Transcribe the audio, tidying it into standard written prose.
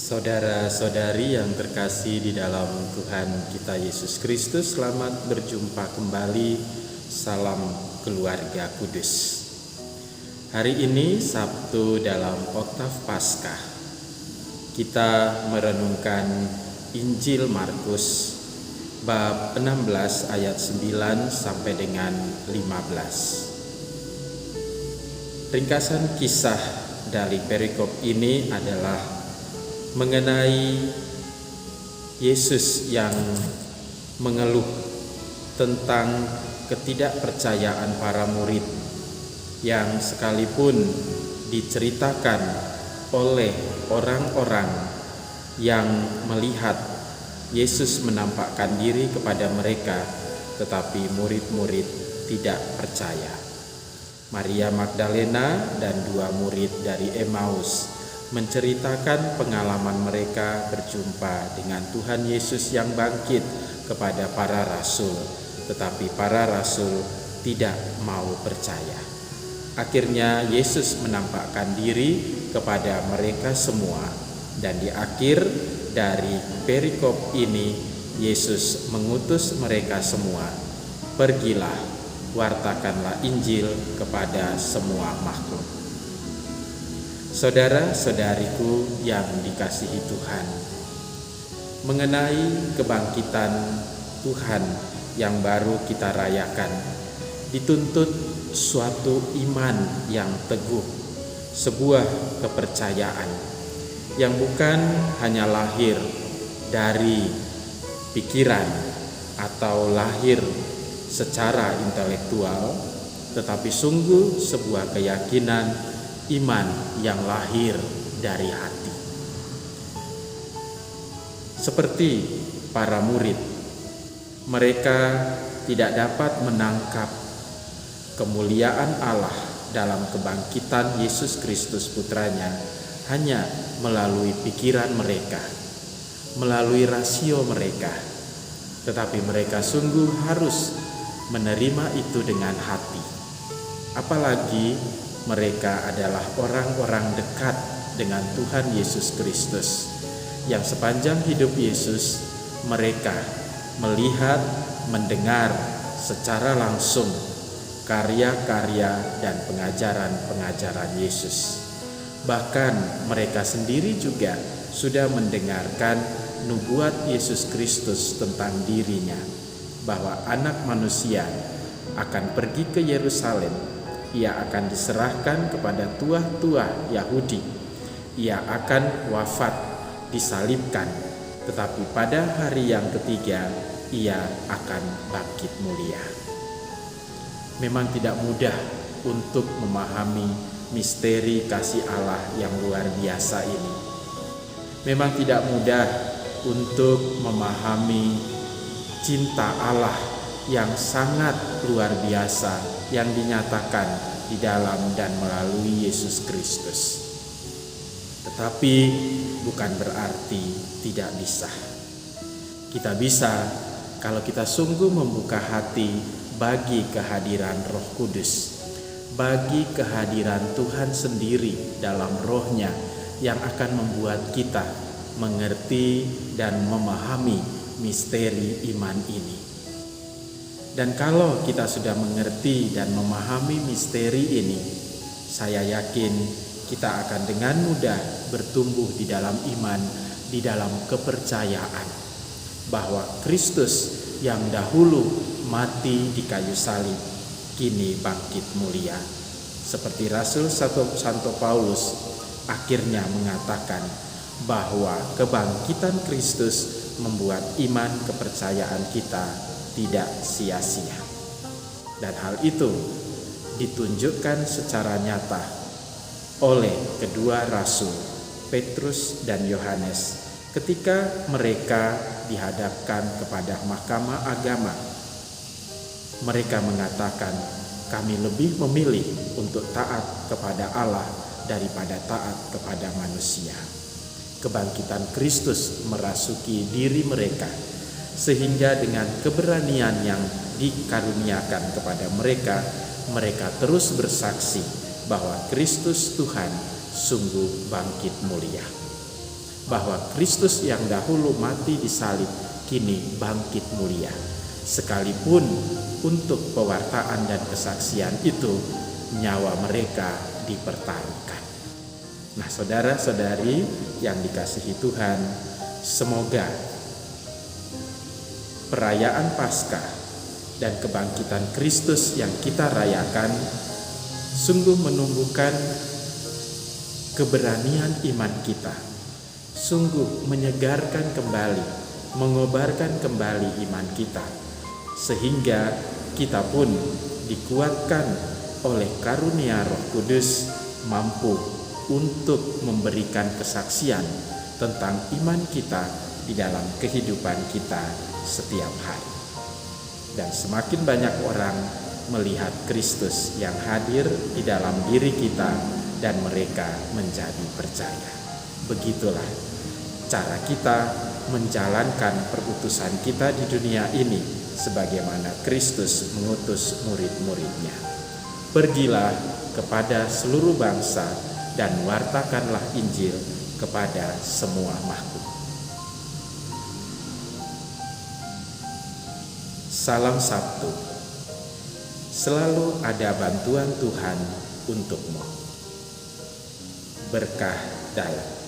Saudara-saudari yang terkasih di dalam Tuhan kita Yesus Kristus, selamat berjumpa kembali. Salam keluarga kudus. Hari ini Sabtu dalam Oktav Paskah, kita merenungkan Injil Markus bab 16 ayat 9 sampai dengan 15. Ringkasan kisah dari perikop ini adalah mengenai Yesus yang mengeluh tentang ketidakpercayaan para murid yang sekalipun diceritakan oleh orang-orang yang melihat Yesus menampakkan diri kepada mereka, tetapi murid-murid tidak percaya. Maria Magdalena dan 2 murid dari Emmaus menceritakan pengalaman mereka berjumpa dengan Tuhan Yesus yang bangkit kepada para rasul, tetapi para rasul tidak mau percaya. Akhirnya Yesus menampakkan diri kepada mereka semua, dan di akhir dari perikop ini Yesus mengutus mereka semua, "Pergilah, wartakanlah Injil kepada semua makhluk." Saudara-saudariku yang dikasihi Tuhan, mengenai kebangkitan Tuhan yang baru kita rayakan, dituntut suatu iman yang teguh, sebuah kepercayaan yang bukan hanya lahir dari pikiran atau lahir secara intelektual, tetapi sungguh sebuah keyakinan iman yang lahir dari hati. Seperti para murid, mereka tidak dapat menangkap kemuliaan Allah dalam kebangkitan Yesus Kristus putranya hanya melalui pikiran mereka, melalui rasio mereka, tetapi mereka sungguh harus menerima itu dengan hati. Apalagi mereka adalah orang-orang dekat dengan Tuhan Yesus Kristus, yang sepanjang hidup Yesus mereka melihat, mendengar secara langsung karya-karya dan pengajaran-pengajaran Yesus. Bahkan mereka sendiri juga sudah mendengarkan nubuat Yesus Kristus tentang dirinya, bahwa anak manusia akan pergi ke Yerusalem, ia akan diserahkan kepada tuah-tuah Yahudi, ia akan wafat, disalibkan, tetapi pada hari yang ketiga ia akan bangkit mulia. Memang tidak mudah untuk memahami misteri kasih Allah yang luar biasa ini. Memang tidak mudah untuk memahami cinta Allah yang sangat luar biasa yang dinyatakan di dalam dan melalui Yesus Kristus. Tetapi bukan berarti tidak bisa. Kita bisa kalau kita sungguh membuka hati bagi kehadiran Roh Kudus, bagi kehadiran Tuhan sendiri dalam Roh-Nya yang akan membuat kita mengerti dan memahami misteri iman ini. Dan kalau kita sudah mengerti dan memahami misteri ini, saya yakin kita akan dengan mudah bertumbuh di dalam iman, di dalam kepercayaan bahwa Kristus yang dahulu mati di kayu salib, kini bangkit mulia. Seperti Rasul Santo Paulus akhirnya mengatakan bahwa kebangkitan Kristus membuat iman kepercayaan kita tidak sia-sia. Dan hal itu ditunjukkan secara nyata oleh kedua rasul, Petrus dan Yohanes, ketika mereka dihadapkan kepada mahkamah agama. Mereka mengatakan, "Kami lebih memilih untuk taat kepada Allah daripada taat kepada manusia." Kebangkitan Kristus merasuki diri mereka, sehingga dengan keberanian yang dikaruniakan kepada mereka, mereka terus bersaksi bahwa Kristus Tuhan sungguh bangkit mulia. bahwa Kristus yang dahulu mati di salib kini bangkit mulia. Sekalipun untuk pewartaan dan kesaksian itu nyawa mereka dipertaruhkan. Nah, saudara-saudari yang dikasihi Tuhan, semoga perayaan Paskah dan kebangkitan Kristus yang kita rayakan sungguh menumbuhkan keberanian iman kita, sungguh menyegarkan kembali, mengobarkan kembali iman kita, sehingga kita pun dikuatkan oleh karunia Roh Kudus mampu untuk memberikan kesaksian tentang iman kita di dalam kehidupan kita setiap hari. Dan semakin banyak orang melihat Kristus yang hadir di dalam diri kita dan mereka menjadi percaya. Begitulah cara kita menjalankan perutusan kita di dunia ini sebagaimana Kristus mengutus murid-muridnya. Pergilah kepada seluruh bangsa dan wartakanlah Injil kepada semua makhluk. Salam Sabtu. Selalu ada bantuan Tuhan untukmu. Berkah dalam.